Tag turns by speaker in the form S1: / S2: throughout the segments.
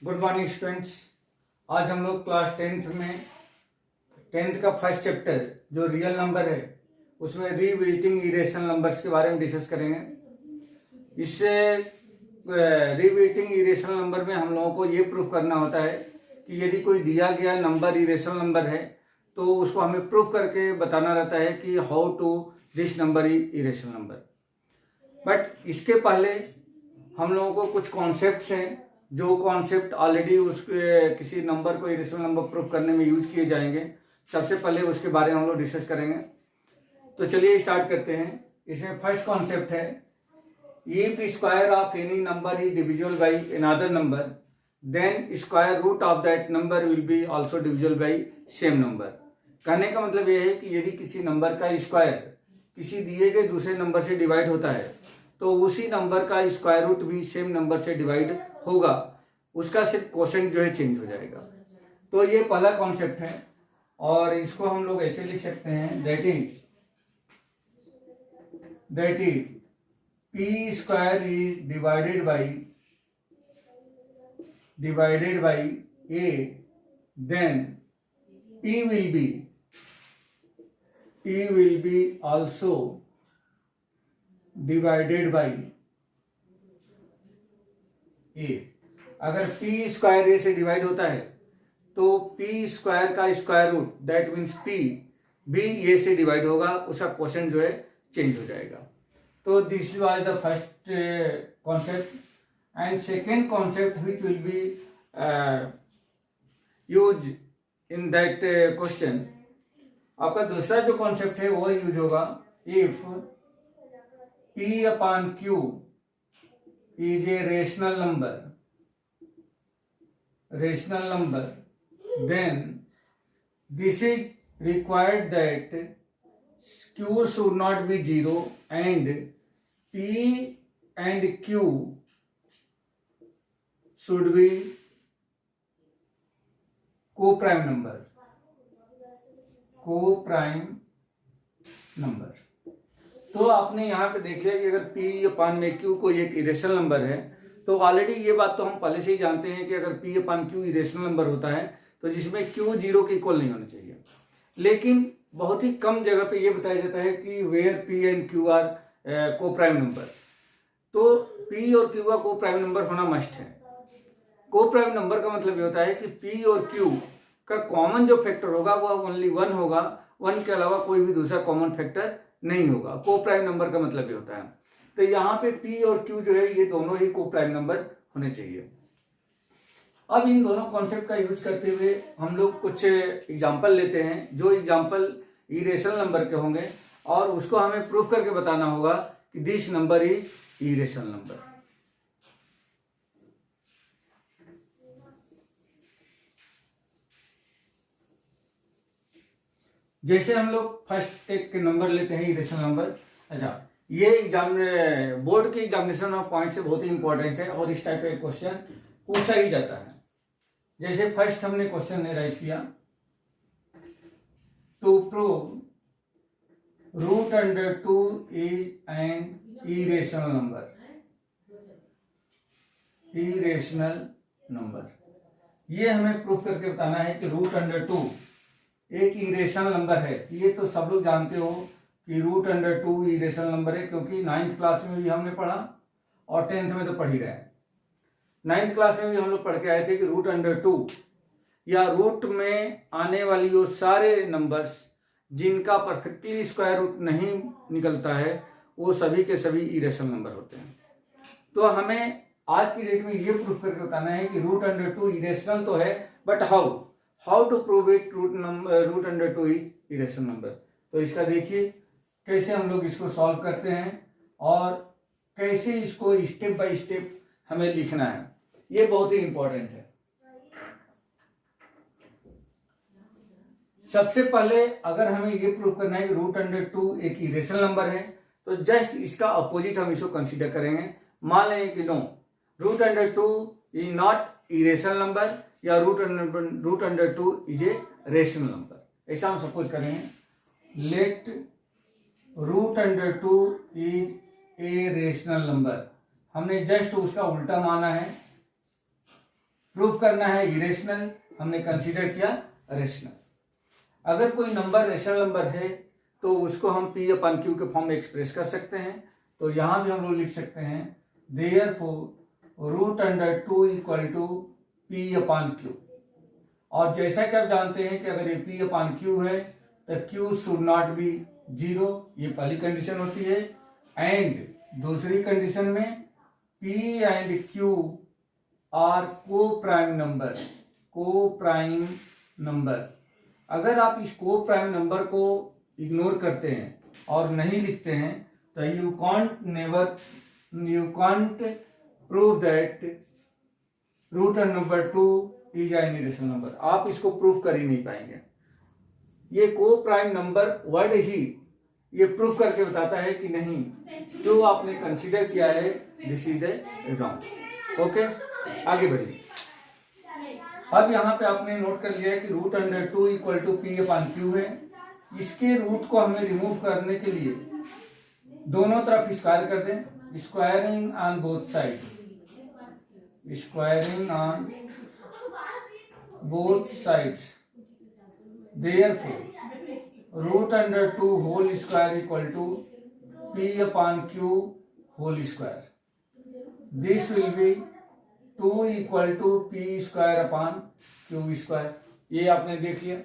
S1: Good morning students. आज हम लोग क्लास 10th का फर्स्ट चैप्टर जो रियल नंबर है उसमें रिविजिटिंग इरेशनल नंबर्स के बारे में डिस्कस करेंगे। इससे रिविजिटिंग इरेशनल नंबर में हम लोगों को ये प्रूफ करना होता है कि यदि कोई दिया गया नंबर इरेशनल नंबर है तो उसको हमें प्रूफ करके बताना रहता है कि how to this number is irrational number. But इसके पहले हम लोगों को कुछ कॉन्सेप्ट्स हैं जो कॉन्सेप्ट ऑलरेडी उसके किसी नंबर को इरेशनल नंबर प्रूफ करने में यूज किए जाएंगे। सबसे पहले उसके बारे में हम लोग डिस्कस करेंगे। तो चलिए स्टार्ट करते हैं। इसमें फर्स्ट कॉन्सेप्ट है if square of any number is divisible by another number then square root of that number will be also divisible by same number. कहने का मतलब यह है कि यदि किसी नंबर का स्क्वायर किसी दिए गए दूसरे नंबर से डिवाइड होता है तो उसी नंबर का स्क्वायर रूट भी सेम नंबर से डिवाइड होगा, उसका सिर्फ क्वोशेंट जो है चेंज हो जाएगा। तो ये पहला कॉन्सेप्ट है और इसको हम लोग ऐसे लिख सकते हैं that is p square is divided by a then p will be also divided by a. अगर p स्क्वायर ए से डिवाइड होता है तो p स्क्वायर का square root that means p भी ए से डिवाइड होगा, उसका क्वोशेंट जो है चेंज हो जाएगा। तो this was the first concept and second concept which will be use in that question. आपका दूसरा जो कॉन्सेप्ट है वो यूज होगा if p upon q is a rational number then this is required that q should not be 0 and p and q should be co-prime number। तो आपने यहाँ पे देख लिया कि अगर p अपान में q कोई एक इरेशनल नंबर है तो ऑलरेडी ये बात तो हम पहले से ही जानते हैं कि अगर p अपान q इरेशनल नंबर होता है तो जिसमें q 0 के इक्वल नहीं होना चाहिए। लेकिन बहुत ही कम जगह पे ये बताया जाता है कि where p and q are coprime number. तो p और q का को प्राइम नंबर होना मस्ट है। को प्राइम नंबर का मतलब ये होता है कि p और q का कॉमन जो फैक्टर होगा वह ओनली 1 होगा, 1 के अलावा कोई भी दूसरा कॉमन फैक्टर नहीं होगा। को प्राइम नंबर का मतलब ये होता है। तो यहाँ पे p और q जो है ये दोनों ही को प्राइम नंबर होने चाहिए। अब इन दोनों कॉन्सेप्ट का यूज करते हुए हम लोग कुछ एग्जांपल लेते हैं जो एग्जांपल इरेशनल नंबर के होंगे और उसको हमें प्रूफ करके बताना होगा कि this number is irrational number. जैसे हम लोग फर्स्ट एक नंबर लेते हैं इरेशनल नंबर। अच्छा, ये एग्जाम बोर्ड के एग्जामिनेशन ऑफ पॉइंट से बहुत ही इंपॉर्टेंट है और इस टाइप का क्वेश्चन पूछा ही जाता है। जैसे फर्स्ट हमने क्वेश्चन राइज किया to prove root under 2 is an irrational number. ये हमें प्रूफ करके बताना है कि रूट अंडर 2 एक इरेशनल नंबर है। ये तो सब लोग जानते हो कि रूट अंडर 2 इरेशनल नंबर है, क्योंकि 9th क्लास में भी हमने पढ़ा और 10th में तो पढ़ ही रहे हैं। 9th क्लास में भी हम लोग पढ़ के आए थे कि रूट अंडर 2 या रूट में आने वाली वो सारे नंबर्स जिनका परफेक्टली स्क्वायर रूट नहीं निकलता है वो सभी के सभी इरेशनल नंबर होते हैं। तो हमें आज की डेट में ये प्रूफ करके बताना है कि रूट अंडर 2 इरेशनल तो है, but how to prove it root under 2 is irrational number. तो इसका देखिए कैसे हम लोग इसको सॉल्व करते हैं और कैसे इसको स्टेप बाय स्टेप हमें लिखना है। ये बहुत ही इंपॉर्टेंट है। सबसे पहले अगर हमें ये प्रूव करना है कि रूट अंडर 2 एक इरेशनल नंबर है तो जस्ट इसका अपोजिट हम इसको कंसीडर करेंगे। मान लेंगे कि no, root under 2 is not irrational number या root under 2 is a rational number. ऐसा हम सपोज करेंगे let root under 2 is a rational number. हमने जस्ट उसका उल्टा माना है प्रूफ करना है इरेशनल, हमने कंसीडर किया रेशनल। अगर कोई नंबर रेशनल नंबर है तो उसको हम P अपॉन Q के फॉर्म में एक्सप्रेस कर सकते हैं। तो यहां भी हम लोग लिख सकते हैं therefore root under 2 equal to P upon Q। और जैसा कि आप जानते हैं कि अगर ये P अपॉन Q है तो Q शुड नॉट बी 0, ये पहली कंडीशन होती है। एंड दूसरी कंडीशन में P and Q are coprime number, को प्राइम नंबर। अगर आप इस को प्राइम नंबर को इग्नोर करते हैं और नहीं लिखते हैं तो you can't prove that root number 2 is an irrational number. आप इसको प्रूव कर ही नहीं पाएंगे। ये को प्राइम नंबर वर्ड ही ये प्रूव करके बताता है कि नहीं, जो आपने कंसीडर किया है this is the wrong. Okay, आगे बढ़िए। अब यहाँ पे आपने नोट कर लिया है कि root under 2 equal to P upon Q है। इसके रूट को हमें रिमूव करने के लिए दोनों तरफ स्क्वायर कर दें, squaring on both side, squaring on both sides. Therefore root under 2 whole square equal to P upon Q whole square. This will be 2 equal to P square upon Q square. ये आपने देख लिया।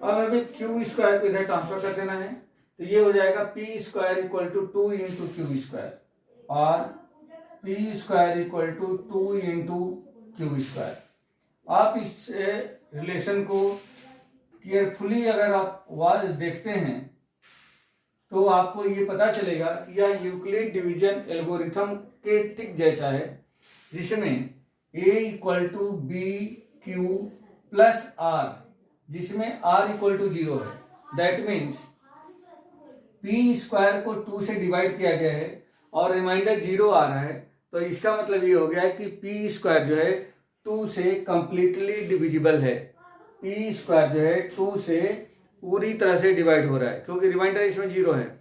S1: अब हमें Q square को इधर transfer कर देना है, तो ये हो जाएगा P square equal to 2 into Q square और P square equal to 2 into Q square. आप इस रिलेशन को केयरफुली अगर आप देखते हैं तो आपको ये पता चलेगा कि यह यूक्लिड डिवीजन एल्गोरिथम के ठीक जैसा है, जिसमें A equal to b q plus R, जिसमें R इक्वल टू 0 है। दैट मीन्स P स्क्वायर को 2 से डिवाइड किया गया है और रिमाइंडर 0 आ रहा है, तो इसका मतलब ये हो गया है कि P स्क्वायर जो है 2 से कंप्लीटली डिविजिबल है। P स्क्वायर जो है 2 से पूरी तरह से डिवाइड हो रहा है, क्योंकि रिमाइंडर इसमें 0 है।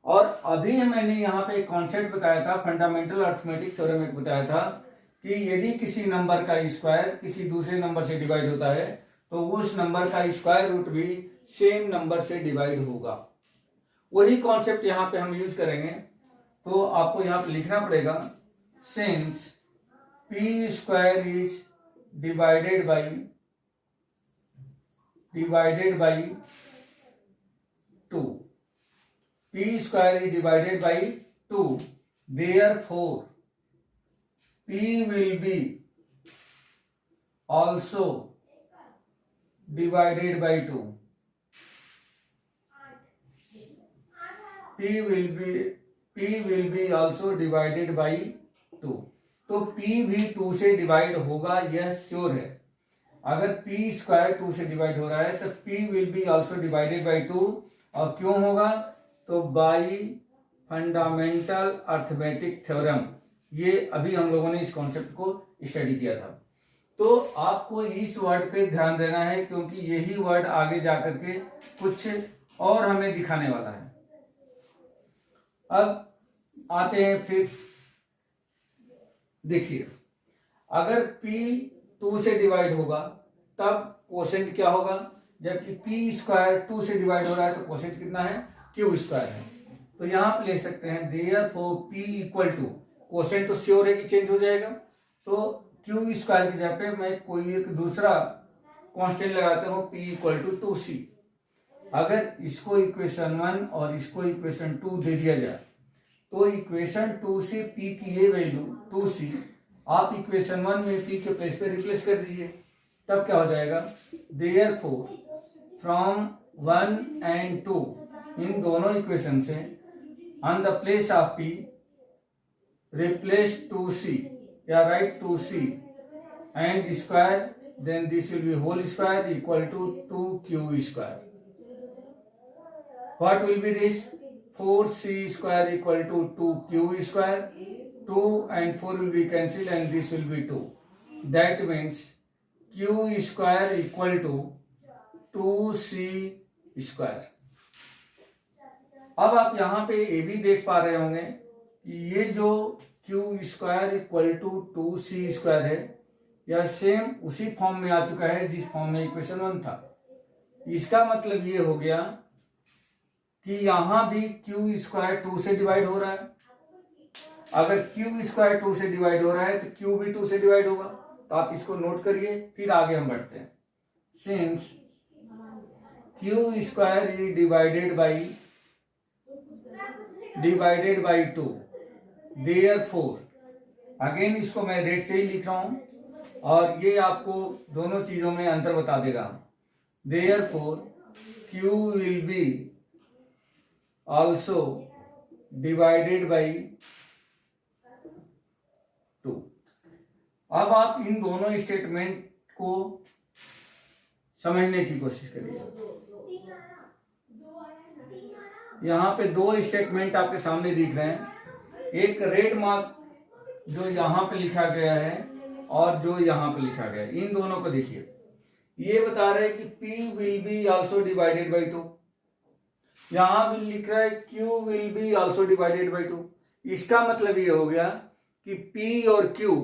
S1: और अभी मैंने यहाँ पे एक कॉन्सेप्ट बताया था, फंडामेंटल अर्थमेटिक थ्योरम एक बताया था कि यदि किसी नंबर का स्क्वायर किसी दूसरे नंबर से डिवाइड होता है तो उस नंबर का स्क्वायर रूट भी सेम नंबर से डिवाइड होगा। वही कॉन्सेप्ट यहाँ पे हम यूज करेंगे। तो आपको यहाँ पे लिखना पड़ेगा since P square is divided by 2, P square is divided by 2, therefore P will be also divided by 2. P will be also divided by 2. तो P भी 2 से डिवाइड होगा, यह श्योर है। अगर P स्क्वायर 2 से डिवाइड हो रहा है तो P will be also divided by 2। और क्यों होगा? तो बाई फंडामेंटल अर्थमेटिक थ्योरम। ये अभी हम लोगों ने इस कॉन्सेप्ट को स्टडी किया था। तो आपको इस वर्ड पे ध्यान देना है, क्योंकि यही वर्ड आगे जाकर के कुछ और हमें दिखाने वाला है। अब आते हैं फिर, देखिए अगर P 2 से डिवाइड होगा तब कोसेंट क्या होगा, जबकि P स्क्वायर 2 से डिवाइड हो रहा है तो कोसेंट कितना है, Q स्क्वायर है। तो यहां पे ले सकते हैं देयरफॉर P इक्वल टू, कोसेंट तो श्योर है कि चेंज हो जाएगा, तो Q स्क्वायर की जगह पे मैं कोई एक दूसरा कांस्टेंट लगाता हूं P इक्वल टू 2C। अगर इसको इक्वेशन 1 और इसको इक्वेशन 2 दे दिया जाए तो इक्वेशन 2 से P की ये वैल्यू 2C आप इक्वेशन 1 में P के प्लेस पे रिप्लेस कर दीजिए, तब क्या हो जाएगा, देयरफॉर फ्रॉम 1 एंड 2, इन दोनों इक्वेशन से on the place of P replace 2C या write 2C and square, then this will be whole square equal to 2Q square. What will be this, 4C square equal to 2Q square, 2 and 4 will be cancelled and this will be 2. That means Q square equal to 2C square. अब आप यहां पे ये भी देख पा रहे होंगे कि ये जो Q square equal to 2C square है, यह सेम उसी फॉर्म में आ चुका है जिस फॉर्म में इक्वेशन 1 था। इसका मतलब ये हो गया कि यहां भी क्यू स्क्वायर 2 से डिवाइड हो रहा है। अगर क्यू स्क्वायर 2 से डिवाइड हो रहा है तो क्यू भी 2 से डिवाइड होगा। तो आप इसको नोट करिए, फिर आगे हम बढ़ते हैं। Since Q square is divided by 2, therefore, again इसको मैं रेट से ही लिख रहा हूं और ये आपको दोनों चीजों में अंतर बता देगा। Therefore Q will be also divided by 2। अब आप इन दोनों स्टेटमेंट को समझने की कोशिश करिए। यहां पे दो स्टेटमेंट आपके सामने दिख रहे हैं, एक रेड मार्क जो यहां पे लिखा गया है और जो यहां पे लिखा गया है। इन दोनों को देखिए, ये बता रहे हैं कि P will be also divided by 2, यहां भी लिख रहा है Q will be also divided by 2। इसका मतलब ये हो गया कि P और Q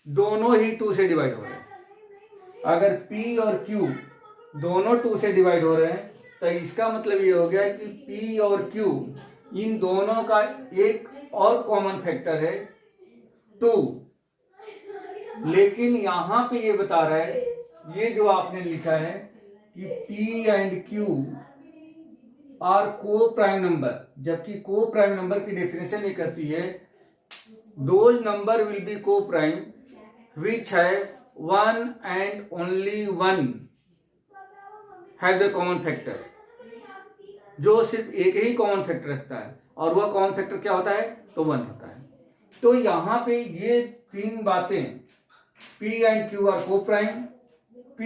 S1: दोनों ही 2 से डिवाइड हो रहे हैं। अगर P और Q दोनों 2 से डिवाइड हो रहे हैं तो इसका मतलब ये हो गया कि P और Q इन दोनों का एक और कॉमन फैक्टर है 2। लेकिन यहां पे ये बता रहा है, ये जो आपने लिखा है कि P and Q are coprime number, जबकि को प्राइम नंबर की डेफिनेशन ये करती है दोज नंबर विल बी को प्राइम विच है one and only one have the common factor, जो सिर्फ एक ही कॉमन फैक्टर रखता है और वह कॉमन फैक्टर क्या होता है, तो 1 होता है। तो यहां पे ये तीन बातें P एंड Q आर को prime, P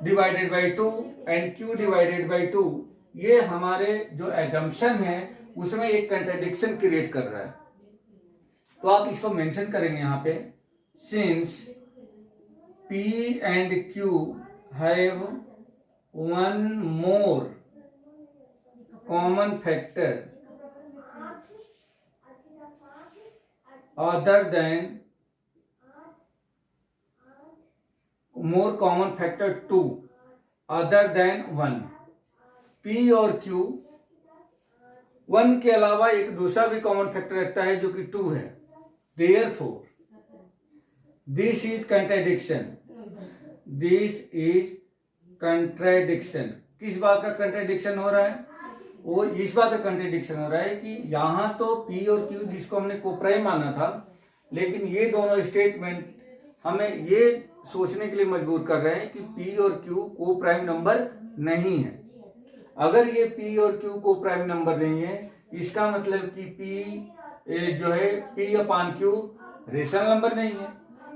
S1: divided by 2 and Q divided by 2, ये हमारे जो एजम्पशन है उसमें एक कंट्राडिक्शन क्रिएट कर रहा है। तो आप इसको मेंशन करेंगे यहां पे, since P and Q have one more common factor other than more common factor 2 other than 1, P और Q 1 के अलावा एक दूसरा भी कॉमन फैक्टर रखता है जो कि 2 है। Therefore this is contradiction, this is contradiction. किस बात का कंट्राडिक्शन हो रहा है, वो इस बात का कंट्राडिक्शन हो रहा है कि यहां तो P और Q जिसको हमने कोप्राइम माना था, लेकिन ये दोनों स्टेटमेंट हमें ये सोचने के लिए मजबूर कर रहे हैं कि P और Q कोप्राइम नंबर नहीं है। अगर ये P और Q कोप्राइम नंबर नहीं है, इसका मतलब कि P जो है P अपान Q रेशनल नंबर नहीं है।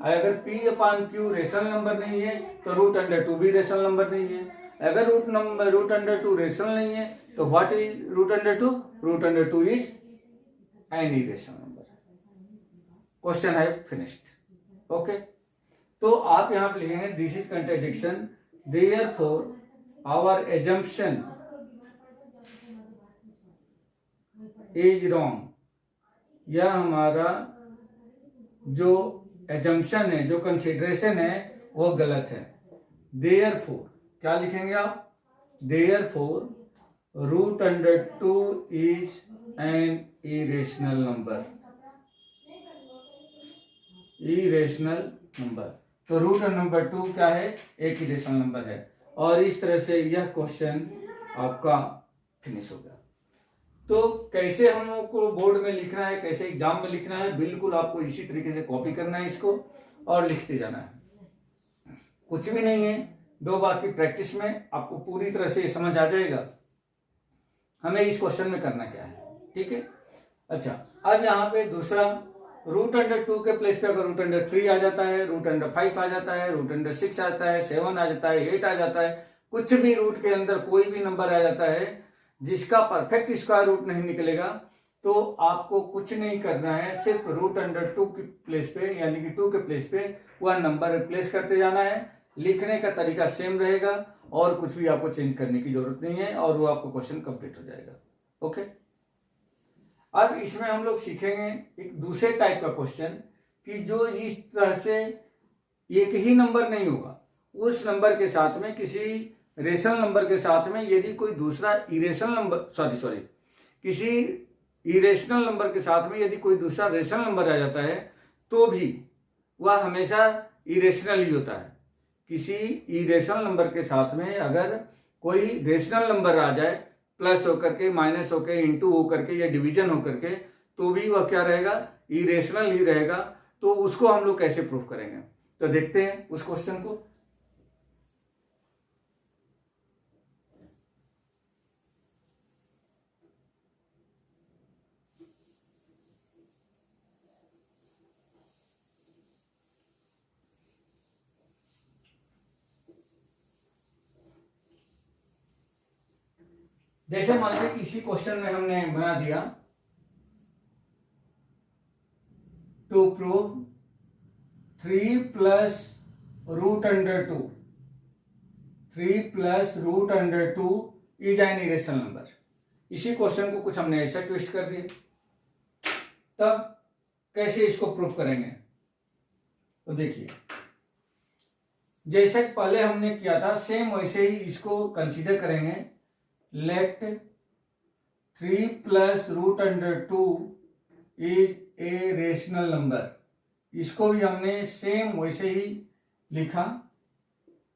S1: अगर P अपान Q रेशनल नंबर नहीं है तो रूट अंडर 2 भी रेशनल नंबर नहीं है। अगर रूट अंडर 2 रेशनल नहीं है तो what is root under 2? Root under 2 is any rational number. Question है फिनिश्ड। ओके, तो आप यहां पे लिखेंगे this is contradiction, therefore our assumption is wrong. यह हमारा जो एजम्पशन है, जो कंसिडरेशन है, वो गलत है। देयरफॉर क्या लिखेंगे आप? Therefore root under 2 is an irrational number, irrational number. तो रूट नंबर 2 क्या है? एक इरेशनल नंबर है। और इस तरह से यह क्वेश्चन आपका फिनिश हो गया। तो कैसे हम लोग को बोर्ड में लिखना है, कैसे एग्जाम में लिखना है, बिल्कुल आपको इसी तरीके से कॉपी करना है इसको और लिखते जाना है। कुछ भी नहीं है, 2 बार की प्रैक्टिस में आपको पूरी तरह से समझ आ जाएगा हमें इस क्वेश्चन में करना क्या है। ठीक है, अच्छा, अब यहाँ पे दूसरा रूट अंडर 2 के प्लेस पे अगर रूट अंडर 3 आ जाता है, रूट अंडर 5 आ जाता है, रूट अंडर 6 आ जाता है, 7 आ जाता है, 8 आ जाता है, कुछ भी रूट के अंदर कोई भी नंबर आ जाता है जिसका परफेक्ट स्क्वायर रूट नहीं निकलेगा, तो आपको कुछ नहीं करना है, सिर्फ रूट अंडर 2 के प्लेस पे यानी कि 2 के प्लेस पे वह नंबर रिप्लेस करते जाना है। लिखने का तरीका सेम रहेगा और कुछ भी आपको चेंज करने की जरूरत नहीं है और वो आपको क्वेश्चन कंप्लीट हो जाएगा। ओके, अब इसमें हम लोग सीखेंगे एक दूसरे टाइप का क्वेश्चन कि जो इस तरह से एक ही नंबर नहीं होगा, उस नंबर के साथ में किसी रेशनल नंबर के साथ में यदि कोई दूसरा इरेशनल नंबर किसी इरेशनल नंबर के साथ में यदि कोई दूसरा रेशनल नंबर आ जाता है तो भी वह हमेशा इरेशनल ही होता है। किसी इरेशनल नंबर के साथ में अगर कोई रेशनल नंबर आ जाए प्लस होकर के, माइनस होकर, इंटू होकर के या डिवीजन होकर के, तो भी वह क्या रहेगा, इरेशनल ही रहेगा। तो उसको हम लोग कैसे प्रूफ करेंगे, तो देखते हैं उस क्वेश्चन को। जैसे मान लीजिए कि इसी क्वेश्चन में हमने बना दिया to prove 3 plus root under 2 is an irrational number. इसी क्वेश्चन को कुछ हमने ऐसा ट्विस्ट कर दिया। तब कैसे इसको प्रूव करेंगे, तो देखिए जैसे पहले हमने किया था सेम वैसे ही इसको कंसीडर करेंगे। Let 3 plus root under 2 is a rational number. इसको भी हमने सेम वैसे ही लिखा,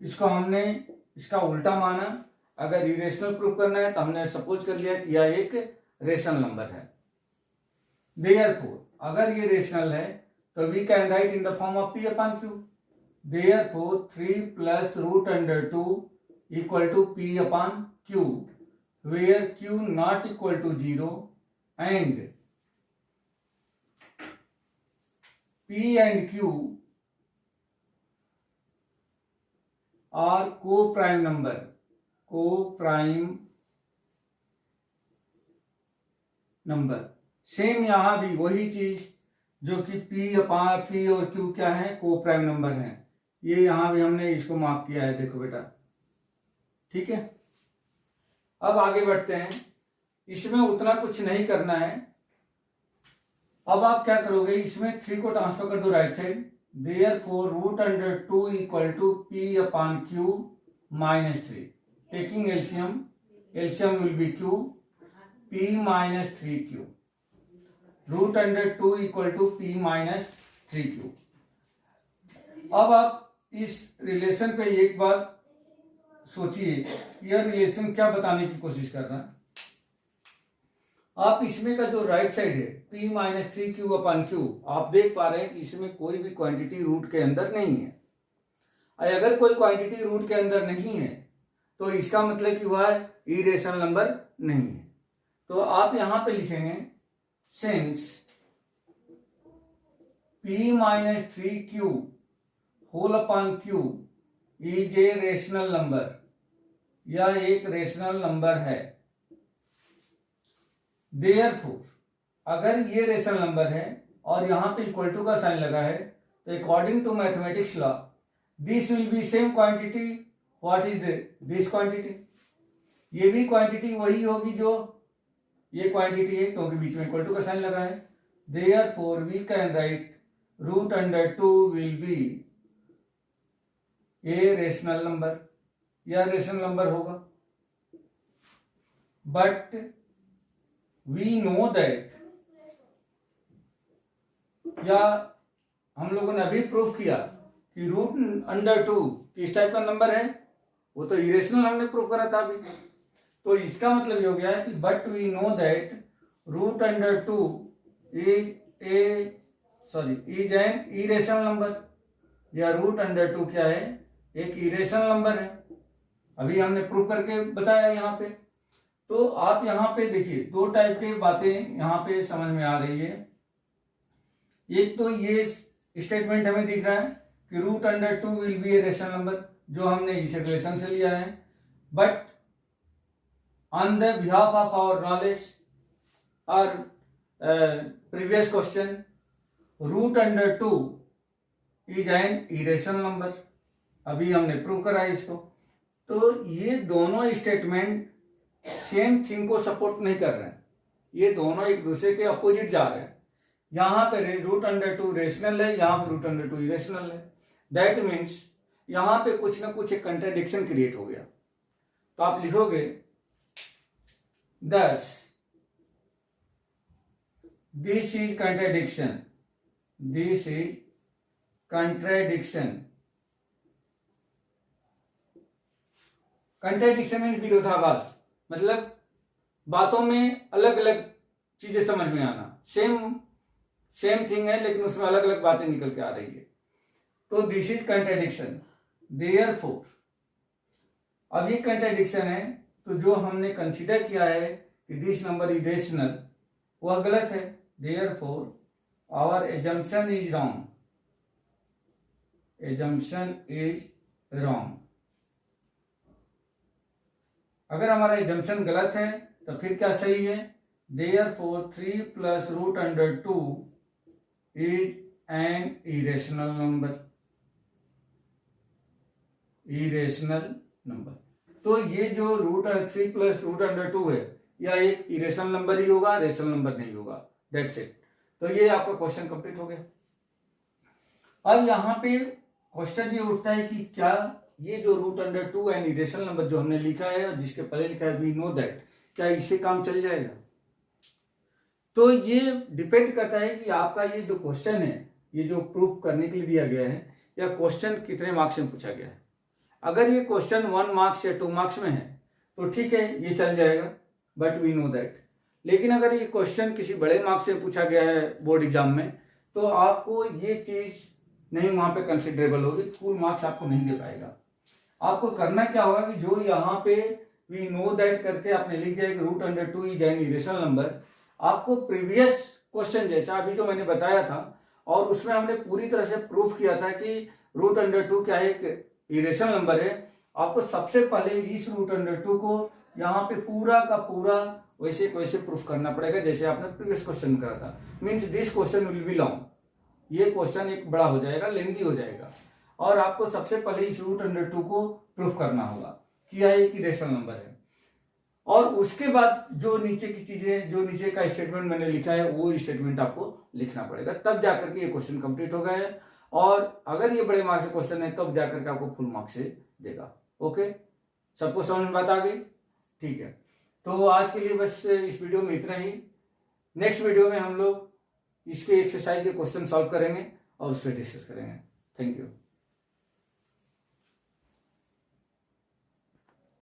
S1: इसको हमने इसका उल्टा माना। अगर इरेशनल प्रूफ करना है तो हमने सपोज कर लिया कि यह एक रेशनल नंबर है। देयरफॉर अगर ये रेशनल है तो we can write in the form of p upon q। Therefore 3 plus root under 2 equal to p upon q, where q not equal to 0 and p and q are co-prime number. Same यहां भी वही चीज जो कि p upon p और q क्या है, को प्राइम नंबर है। ये यहां भी हमने इसको मार्क किया है, देखो बेटा, ठीक है। अब आगे बढ़ते हैं, इसमें उतना कुछ नहीं करना है। अब आप क्या करोगे, इसमें 3 को ट्रांसफर कर दो right side. Therefore root under 2 equal to p upon q minus 3। Taking LCM, LCM will be q, p minus 3q। Root under 2 equal to p minus 3q। अब आप इस रिलेशन पे एक बार सोचिए, यह रिलेशन क्या बताने की कोशिश कर रहा है। आप इसमें का जो राइट साइड है p minus 3q upon q, आप देख पा रहे हैं कि इसमें कोई भी क्वांटिटी रूट के अंदर नहीं है। अगर कोई क्वांटिटी रूट के अंदर नहीं है तो इसका मतलब कि वह इरेशनल नंबर नहीं है। तो आप यहां पे लिखेंगे since p minus 3q whole upon q is a rational number, यह एक रेशनल नंबर है। देयरफॉर अगर ये रेशनल नंबर है और यहां पे इक्वल टू का साइन लगा है तो according to mathematics law this will be same quantity what is this quantity. ये भी क्वांटिटी वही होगी जो ये क्वांटिटी है, क्योंकि बीच में इक्वल टू का साइन लगा है। Therefore we can write root under 2 will be a rational number, यह रेशनल नंबर होगा। बट वी नो दैट, या हम लोगों ने अभी प्रूफ किया कि रूट अंडर 2 किस टाइप का नंबर है, वो तो इरेशनल हमने प्रूफ करा था अभी। तो इसका मतलब ये हो गया है कि but we know that root under 2 is an irrational number, या रूट अंडर 2 क्या है, एक इरेशनल नंबर है। अभी हमने प्रूव करके बताया यहाँ पे। तो आप यहाँ पे देखिए दो टाइप की बातें यहाँ पे समझ में आ रही है। एक तो ये स्टेटमेंट हमें दिख रहा है कि root under 2 will be a rational number, जो हमने इस रिलेशन से लिया है। But on the behalf of our knowledge और previous question, root under 2 is an irrational number, अभी हमने प्रूव करा है इसको। तो ये दोनों स्टेटमेंट सेम थिंग को सपोर्ट नहीं कर रहे हैं, ये दोनों एक दूसरे के अपोजिट जा रहे हैं। यहाँ पे रूट अंडर 2 रेशनल है, यहाँ पे रूट अंडर 2 इरेशनल है। दैट मीन्स यहां पे कुछ ना कुछ एक कंट्राडिक्शन क्रिएट हो गया। तो आप लिखोगे 10 this is contradiction, this is contradiction. Contradiction means विरोधाभास, मतलब बातों में अलग अलग चीजें समझ में आना, सेम थिंग है लेकिन उसमें अलग अलग बातें निकल के आ रही है। तो दिस इज कंट्राडिक्शन। देयरफॉर, अब ये कंट्राडिक्शन है, तो जो हमने कंसीडर किया है कि दिस नंबर इज रेशनल, वह गलत है। Therefore our assumption is wrong, assumption is wrong. अगर हमारा एजम्पशन गलत है तो फिर क्या सही है? Therefore 3 + √2 is an irrational number, irrational number. तो ये जो √3 + √2 है, यह एक इरेशनल नंबर ही होगा, रेशनल नंबर नहीं होगा। That's it. तो ये आपका क्वेश्चन कंप्लीट हो गया। अब यहां पे क्वेश्चन ये उठता है कि क्या ये जो √2 एन इरेशनल नंबर जो हमने लिखा है और जिसके पहले लिखा है वी नो दैट, क्या इससे काम चल जाएगा? तो ये डिपेंड करता है कि आपका ये जो क्वेश्चन है, ये जो प्रूफ करने के लिए दिया गया है, या क्वेश्चन कितने मार्क्स में पूछा गया है। अगर ये क्वेश्चन 1 मार्क्स या 2 मार्क्स में है तो ठीक है, ये चल जाएगा, बट वी नो दैट। लेकिन अगर ये क्वेश्चन किसी बड़े मार्क्स से पूछा गया है बोर्ड एग्जाम में, तो आपको ये चीज नहीं वहां पे कंसिडरेबल होगी, फुल मार्क्स आपको नहीं दे पाएगा। आपको करना क्या होगा कि जो यहाँ पे वी नो दैट करके आपने लिख दिया कि √2 इज एन इरेशनल नंबर, आपको प्रीवियस क्वेश्चन जैसा अभी जो मैंने बताया था, और उसमें हमने पूरी तरह से प्रूफ किया था कि √2 क्या एक इरेशनल नंबर है, आपको सबसे पहले इस √2 को यहाँ पे पूरा का पूरा वैसे वैसे प्रूफ करना पड़ेगा जैसे आपने प्रीवियस क्वेश्चन करा था। Means this question will be long, ये क्वेश्चन एक बड़ा हो जाएगा, लेंथी हो जाएगा, और आपको सबसे पहले इस √2 को प्रूफ करना होगा कि यह एक इरेशनल नंबर है। और उसके बाद जो नीचे की चीजें, जो नीचे का स्टेटमेंट मैंने लिखा है, वो स्टेटमेंट आपको लिखना पड़ेगा, तब जाकर के ये क्वेश्चन कंप्लीट हो गया है। और अगर ये बड़े मार्क्स का क्वेश्चन है तब जाकर के आपको फुल मार्क्स से देगा। ओके, सबको समझ में बात आ गई? ठीक है, तो आज के लिए बस इस वीडियो में इतना ही। नेक्स्ट वीडियो में हम लोग इसके एक्सरसाइज के क्वेश्चन सॉल्व करेंगे और उस पर डिस्कस करेंगे। Thank you.